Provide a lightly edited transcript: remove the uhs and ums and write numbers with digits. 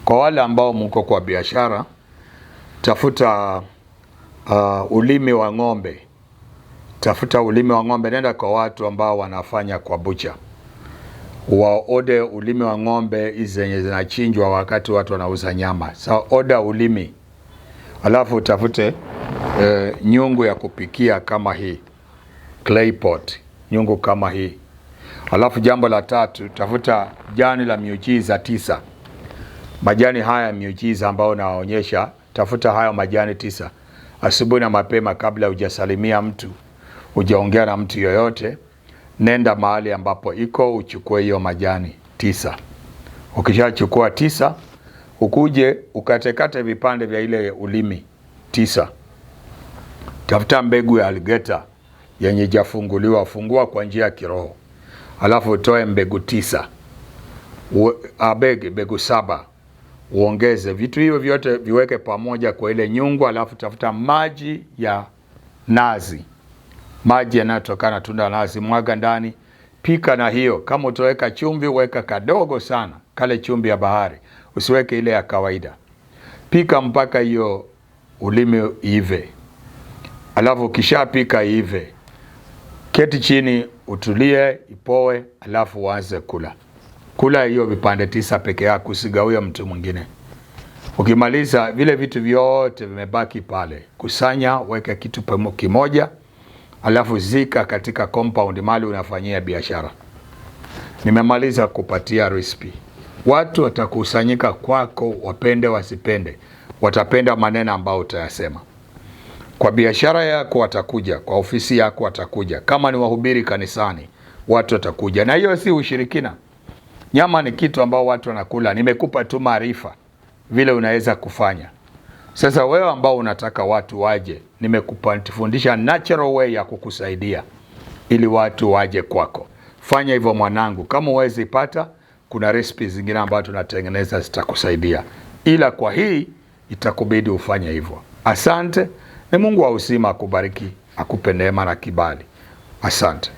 Kwa wale ambao mko kwa biashara, tafuta ulimi wa ng'ombe. Tafuta ulimi wa ng'ombe, nenda kwa watu ambao wanafanya kwa bucha. Waode ulimi wa ng'ombe hizi zenye zinachinjwa wakati watu wanauza nyama. Oda ulimi. Alafu utafute nyungu ya kupikia kama hii. Clay pot, nyungu kama hii. Alafu jambo la tatu, tafuta jani la miujiza 9. Majani haya miujiza ambao naonyesha, tafuta haya majani 9. Asubuhi na mapema kabla hujasalimia mtu, hujaongea na mtu yoyote, nenda mahali ambapo iko uchukue hiyo majani 9. Ukishachukua 9, ukuje ukatekate vipande vya ile ulimi 9. Tafuta mbegu ya alligator yenye jafunguliwa, fungua kwa njia ya kiroho. Alafu utoe mbegu 9. Mbegu 7. Uongeze vitu hivyo vyote, viweke pamoja kwa ile nyungu. Alafu tafuta maji ya nazi, maji yanayotokana tunda la nazi, mwaga ndani, pika na hiyo. Kama utaweka chumvi, weka kadogo sana, kale chumvi ya bahari, usiweke ile ya kawaida. Pika mpaka hiyo ulimi ive. Alafu kishapika ive, keti chini, utulie, ipoe, alafu uanze kula. Kula hiyo vipande 9 peke yako, usigawie mtu mwingine. Ukimaliza vile vitu vyote vimebaki pale, kusanya, weka kitu kimoja, alafu zika katika compound mali unafanyia biashara. Nimemaliza kupatia recipe. Watu watakusanyika kwako, wapende wasipende. Watapenda maneno ambayo utayasema. Kwa biashara yako watakuja, kwa ofisi yako watakuja. Kama ni wahubiri kanisani, watu watakuja. Na hiyo si ushirikina. Nyama ni kitu ambao watu wanakula. Nimekupa tu maarifa vile unaweza kufanya. Sasa wewe ambao unataka watu waje, nimekufundisha natural way ya kukusaidia ili watu waje kwako. Fanya hivyo mwanangu. Kama uwezi pata, kuna recipes zingine ambazo tunatengeneza zitakusaidia. Ila kwa hii itakubidi ufanye hivyo. Asante. Na Mungu wa uzima akubariki, akupe neema na kibali. Asante.